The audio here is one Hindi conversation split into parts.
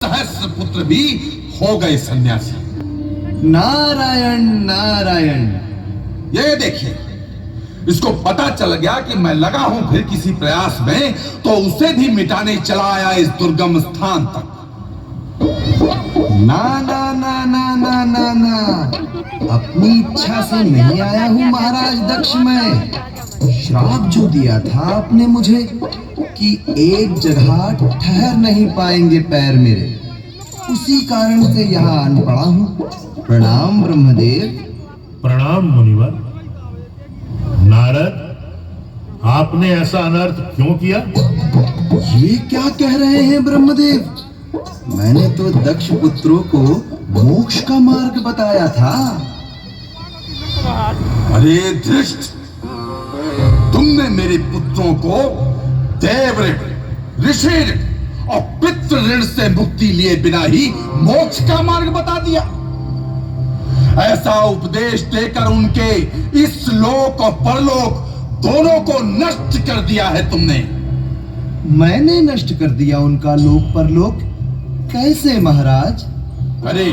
सहस्र पुत्र भी हो गए सन्यासी। नारायण नारायण। ये देखिए, इसको पता चल गया कि मैं लगा हूं फिर किसी प्रयास में, तो उसे भी मिटाने चला आया इस दुर्गम स्थान तक। ना ना ना ना ना ना ना, अपनी इच्छा से नहीं आया हूँ महाराज दक्ष। मैं श्राप जो दिया था आपने मुझे कि एक जगह ठहर नहीं पाएंगे पैर मेरे, उसी कारण से यहाँ आन पड़ा हूँ। प्रणाम ब्रह्मदेव। प्रणाम मुनिवर। नारद, आपने ऐसा अनर्थ क्यों किया? ये क्या कह रहे हैं ब्रह्मदेव? मैंने तो दक्ष पुत्रों को मोक्ष का मार्ग बताया था। अरे धृष्ट, तुमने मेरे पुत्रों को देव ऋण, ऋषि ऋण और पितृ ऋण से मुक्ति लिए बिना ही मोक्ष का मार्ग बता दिया। ऐसा उपदेश देकर उनके इस लोक और परलोक दोनों को नष्ट कर दिया है तुमने। मैंने नष्ट कर दिया उनका लोक परलोक? कैसे महाराज? अरे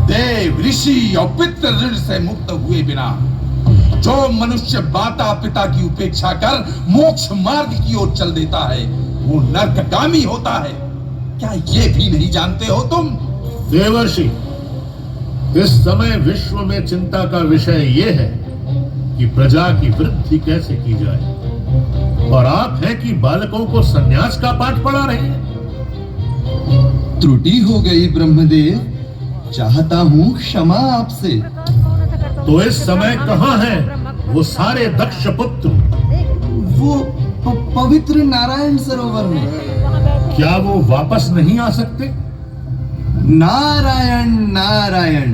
देव, ऋषि और पितृ ऋण से मुक्त हुए बिना जो मनुष्य माता पिता की उपेक्षा कर मोक्ष मार्ग की ओर चल देता है, वो नरकगामी होता है। क्या ये भी नहीं जानते हो तुम? देवर्षि, इस समय विश्व में चिंता का विषय यह है कि प्रजा की वृद्धि कैसे की जाए, और आप हैं कि बालकों को सन्यास का पाठ पढ़ा रहे हैं। त्रुटि हो गई ब्रह्मदेव, चाहता हूँ क्षमा आपसे। तो इस समय कहाँ हैं वो सारे दक्ष पुत्र? वो पवित्र नारायण सरोवर में। क्या वो वापस नहीं आ सकते? नारायण नारायण।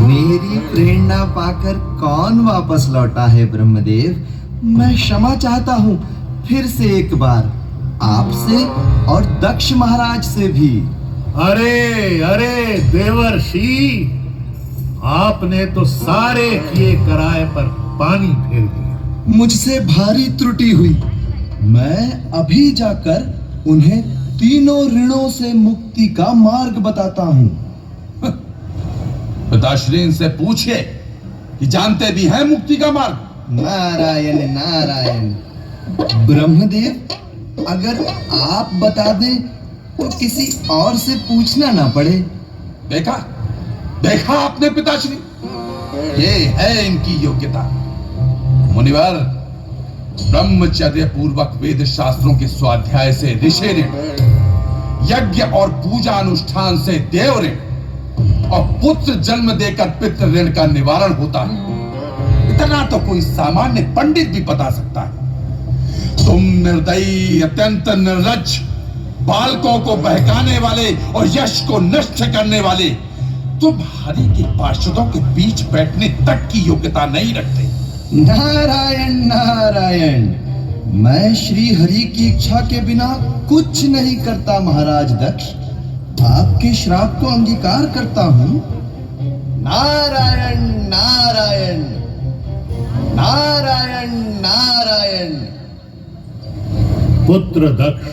मेरी प्रेरणा पाकर कौन वापस लौटा है ब्रह्मदेव? मैं क्षमा चाहता हूँ फिर से एक बार, आपसे और दक्ष महाराज से भी। अरे अरे देवर्षि, आपने तो सारे किए कराए पर पानी फेर दिया। मुझसे भारी त्रुटि हुई। मैं अभी जाकर उन्हें तीनों ऋणों से मुक्ति का मार्ग बताता हूँ। पिताश्री से पूछिए कि जानते भी हैं मुक्ति का मार्ग। नारायण नारायण। ब्रह्मदेव, अगर आप बता दें तो किसी और से पूछना ना पड़े। देखा देखा आपने पिताश्री, ये है इनकी योग्यता। मुनिवर, ब्रह्मचर्य पूर्वक वेद शास्त्रों के स्वाध्याय से ऋषि ऋण, यज्ञ और पूजा अनुष्ठान से देव ऋण और पुत्र जन्म देकर पितृ ऋण का निवारण होता है। इतना तो कोई सामान्य पंडित भी बता सकता है। तुम निर्दयी, अत्यंत निर्लज्ज, बालकों को बहकाने वाले और यश को नष्ट करने वाले, तुम हरि के पार्षदों के बीच बैठने तक की योग्यता नहीं रखते। नारायण नारायण। मैं श्री हरि की इच्छा के बिना कुछ नहीं करता महाराज दक्ष। आपके श्राप को अंगीकार करता हूँ। नारायण नारायण नारायण नारायण। पुत्र दक्ष,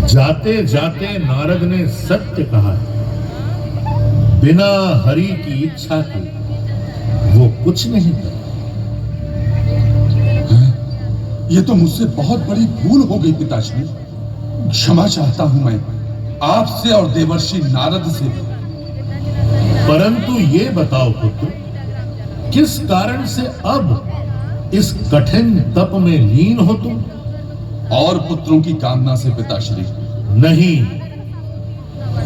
जाते जाते नारद ने सत्य कहा है। बिना हरि की इच्छा के वो कुछ नहीं करता। ये तो मुझसे बहुत बड़ी भूल हो गई पिताश्री। क्षमा चाहता हूं मैं आपसे और देवर्षि नारद से भी। परंतु ये बताओ पुत्र, किस कारण से अब इस कठिन तप में लीन हो तुम? और पुत्रों की कामना से पिताश्री। नहीं,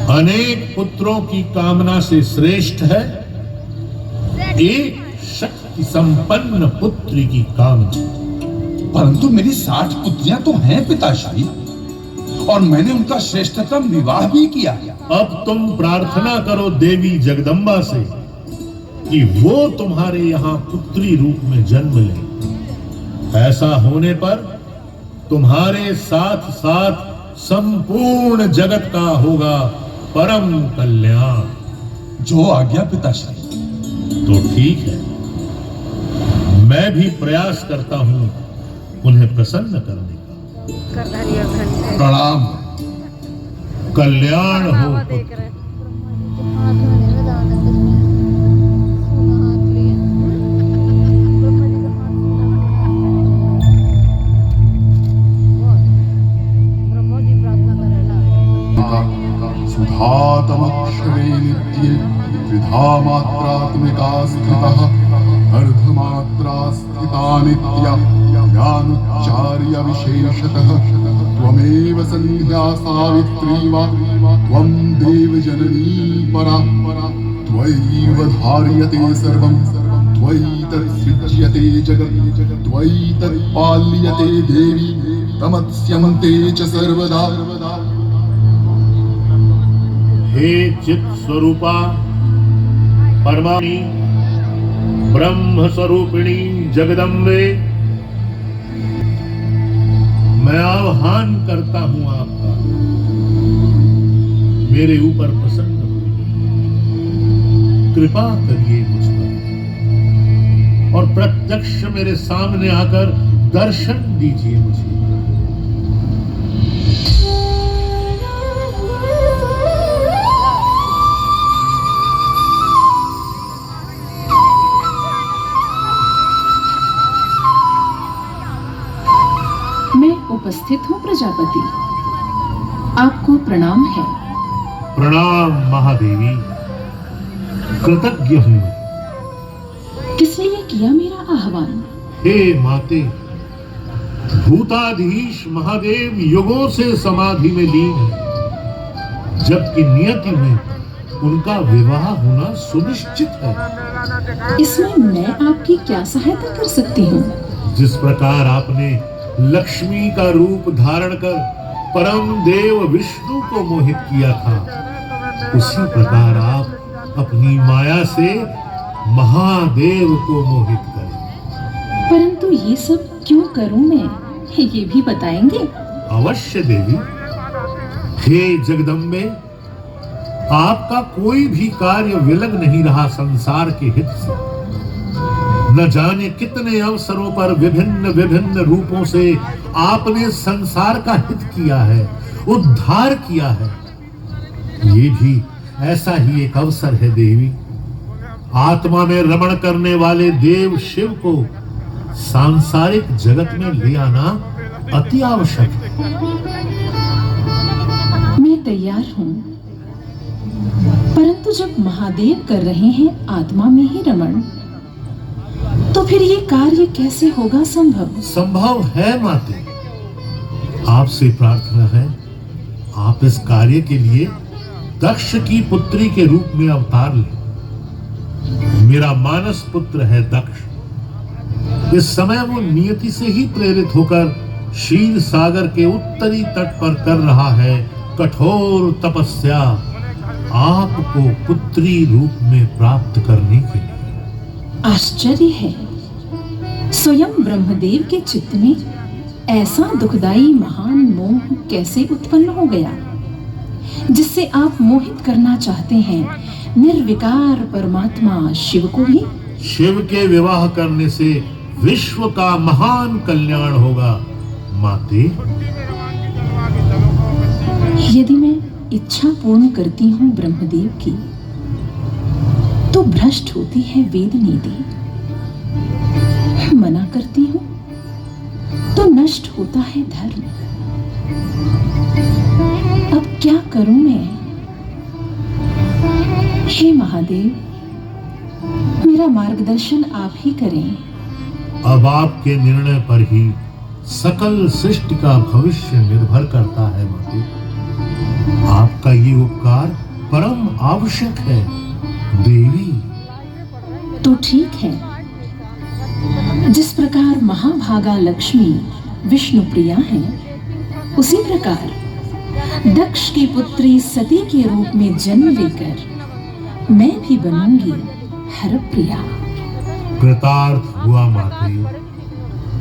अनेक पुत्रों की कामना से श्रेष्ठ है एक शक्ति संपन्न पुत्री की कामना। परंतु मेरी 60 पुत्रियां तो हैं पिताश्री, और मैंने उनका श्रेष्ठतम विवाह भी किया। अब तुम प्रार्थना करो देवी जगदम्बा से कि वो तुम्हारे यहाँ पुत्री रूप में जन्म ले। ऐसा होने पर तुम्हारे साथ साथ संपूर्ण जगत का होगा परम कल्याण। जो आज्ञा पिताश्री। तो ठीक है, मैं भी प्रयास करता हूं उन्हें प्रसन्न करने का। प्रणाम। कल्याण हो। देख रहे हाथ में नहीं दान है सोना हाथ लिए ब्रह्मा जी का हाथ ब्रह्मा जी प्रार्थना करेला सुधातमक्षरे नित्ये विधामात्रात्मिका स्थितः अर्धमात्रा स्थिता नित्या ज्ञानोच्चार्य विशेषतः त्वमेव सन्ध्या सावित्री वा त्वं देवजननी परा त्वयैव धार्यते सर्वं त्वयि तत्सृज्यते जगत् त्वयि तत्पाल्यते देवी तमत्स्यन्ते च सर्वदा। हे चित स्वरूपा परमाणी ब्रह्म स्वरूपिणी जगदम्बे, मैं आह्वान करता हूं आपका, मेरे ऊपर प्रसन्न होइए, कृपा करिए मुझ पर और प्रत्यक्ष मेरे सामने आकर दर्शन दीजिए मुझे। उपस्थित हूँ प्रजापति, आपको प्रणाम है। प्रणाम महादेवी, कृतज्ञ हूँ। किस लिए किया मेरा आह्वान? हे माते, भूताधीश महादेव युगों से समाधि में लीन है, जबकि नियति में उनका विवाह होना सुनिश्चित है। इसमें मैं आपकी क्या सहायता कर सकती हूँ? जिस प्रकार आपने लक्ष्मी का रूप धारण कर परम देव विष्णु को मोहित किया था, उसी प्रकार आप अपनी माया से महादेव को मोहित करें। परंतु ये सब क्यों करूं मैं, ये भी बताएंगे? अवश्य देवी। हे जगदम्बे, आपका कोई भी कार्य विलग नहीं रहा संसार के हित से। न जाने कितने अवसरों पर विभिन्न विभिन्न रूपों से आपने संसार का हित किया है, उद्धार किया है। ये भी ऐसा ही एक अवसर है देवी। आत्मा में रमण करने वाले देव शिव को सांसारिक जगत में ले आना अति आवश्यक है। मैं तैयार हूँ, परंतु जब महादेव कर रहे हैं आत्मा में ही रमण, तो फिर ये कार्य कैसे होगा संभव? संभव है माते। आपसे प्रार्थना है, आप इस कार्य के लिए दक्ष की पुत्री के रूप में अवतार लें। मेरा मानस पुत्र है दक्ष। इस समय वो नियति से ही प्रेरित होकर क्षीर सागर के उत्तरी तट पर कर रहा है कठोर तपस्या, आपको पुत्री रूप में प्राप्त करने के लिए। आश्चर्य है, स्वयं ब्रह्मदेव के चित्त में ऐसा दुखदाई महान मोह कैसे उत्पन्न हो गया, जिससे आप मोहित करना चाहते हैं निर्विकार परमात्मा शिव को भी? शिव के विवाह करने से विश्व का महान कल्याण होगा माते। यदि मैं इच्छा पूर्ण करती हूँ ब्रह्मदेव की, तो भ्रष्ट होती है वेद नीति। मना करती हूँ तो नष्ट होता है धर्म। अब क्या करूं मैं? हे महादेव, मेरा मार्गदर्शन आप ही करें। अब आपके निर्णय पर ही सकल सृष्टि का भविष्य निर्भर करता है माते। आपका ये उपकार परम आवश्यक है देवी। तो ठीक है, जिस प्रकार महाभागा लक्ष्मी विष्णु प्रिया है, उसी प्रकार दक्ष की पुत्री सती के रूप में जन्म लेकर मैं भी बनूंगी हरप्रिया। कृतार्थ हुआ माते,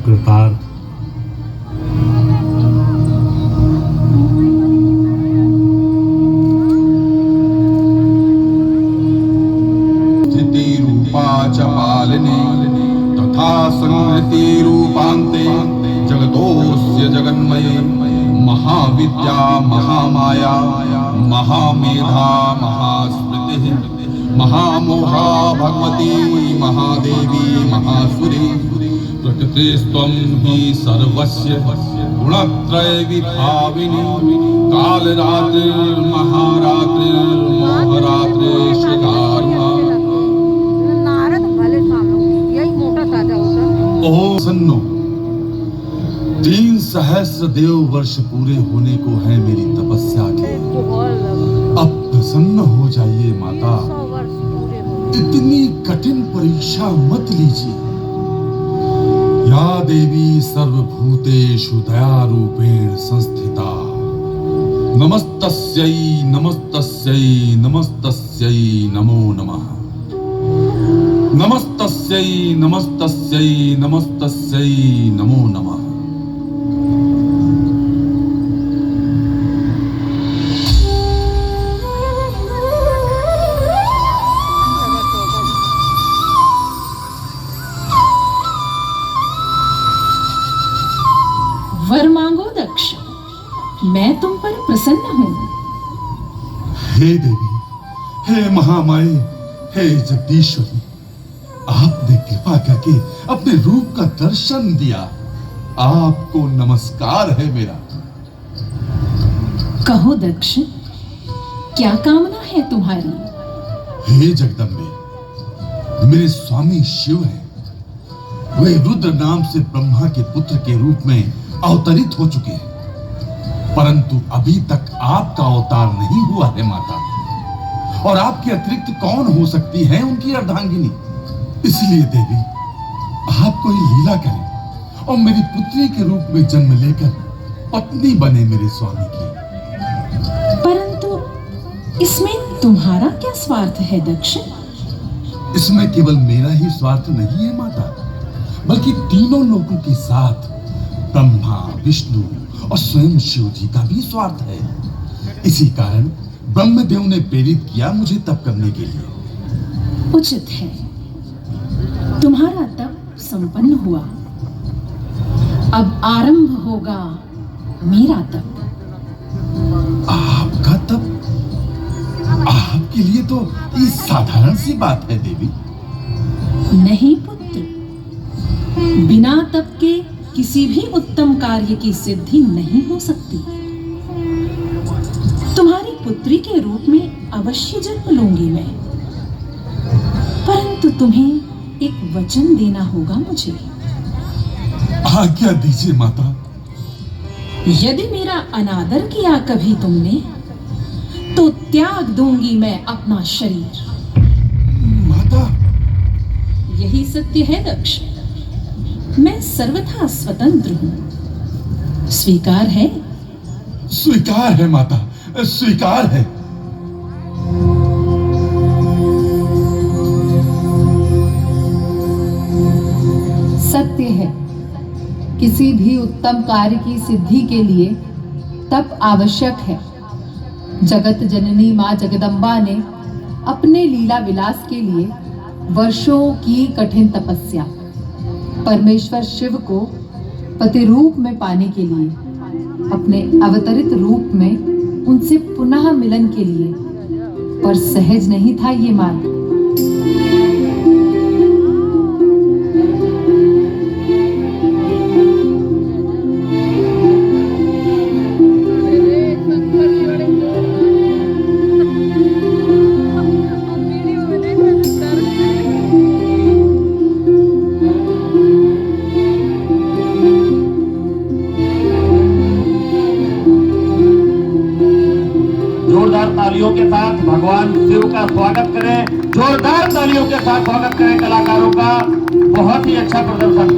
कृतार्थ। स्थिति रूपा च पालिनी तथा संहृति रूपान्ते जगतोस्य जगन्मये महाविद्या महामाया महामेधा महास्मृति महामोहा भगवती महादेवी महासुरी प्रकृतिस्त्वं हि सर्वस्य गुणत्रय विभाविनी कालरात्रिर्महारात्रिर्मोहरात्रि श्रीकार्मा। नारद भले सामने यही मोटा ताजा होता। ओ सन्नो, 3 सहस्र देव वर्ष पूरे होने को है मेरी तपस्या के। अब प्रसन्न हो जाइए माता, 100 वर्ष पूरे हो। इतनी कठिन परीक्षा मत लीजिए। या देवी सर्वभूतेषु दयारूपेण संस्थिता नमस्तस्यै नमस्तस्यै नमस्तस्यै नमो नमः। नमस्तस्यै नमस्तस्यै नमस्तस्यै नमो नमः। वर मांगो दक्ष, मैं तुम पर प्रसन्न हूं। हे देवी, हे महामाई, हे जगदीश्वरी, आपने कृपा करके अपने रूप का दर्शन दिया। आपको नमस्कार है मेरा। कहो दक्ष, क्या कामना है तुम्हारी? हे जगदम्बे, मेरे स्वामी शिव हैं। वे रुद्र नाम से ब्रह्मा के पुत्र के रूप में अवतरित हो चुके हैं, परंतु अभी तक आपका अवतार नहीं हुआ है माता। और आपके अतिरिक्त कौन हो सकती है उनकी अर्धांगिनी? इसलिए देवी, आप कोई लीला करें और मेरी पुत्री के रूप में जन्म लेकर पत्नी बने मेरे स्वामी की। परंतु इसमें तुम्हारा क्या स्वार्थ है दक्ष? इसमें केवल मेरा ही स्वार्थ नहीं है माता, बल्कि तीनों लोगों के साथ ब्रह्मा, विष्णु और स्वयं शिव जी का भी स्वार्थ है। इसी कारण ब्रह्मदेव ने प्रेरित किया मुझे तप करने के लिए। उचित है, तुम्हारा तप संपन्न हुआ। अब आरंभ होगा मेरा तप। आपका तप? आपके लिए तो ये साधारण सी बात है देवी। नहीं पुत्र, बिना तप के किसी भी उत्तम कार्य की सिद्धि नहीं हो सकती। तुम्हारी पुत्री के रूप में अवश्य जन्म लूंगी मैं, परंतु तुम्हें एक वचन देना होगा मुझे। आज्ञा दीजिए माता। यदि मेरा अनादर किया कभी तुमने, तो त्याग दूंगी मैं अपना शरीर। माता, यही सत्य है दक्ष, मैं सर्वथा स्वतंत्र हूं। स्वीकार है? स्वीकार है माता, स्वीकार है। सत्य है, किसी भी उत्तम कार्य की सिद्धि के लिए तप आवश्यक है। जगत जननी मां जगदम्बा ने अपने लीला विलास के लिए वर्षों की कठिन तपस्या परमेश्वर शिव को पति रूप में पाने के लिए, अपने अवतरित रूप में उनसे पुनः मिलन के लिए, पर सहज नहीं था ये मार्ग। जोरदार तालियों के साथ भगवान शिव का स्वागत करें। जोरदार तालियों के साथ स्वागत करें कलाकारों का। बहुत ही अच्छा प्रदर्शन।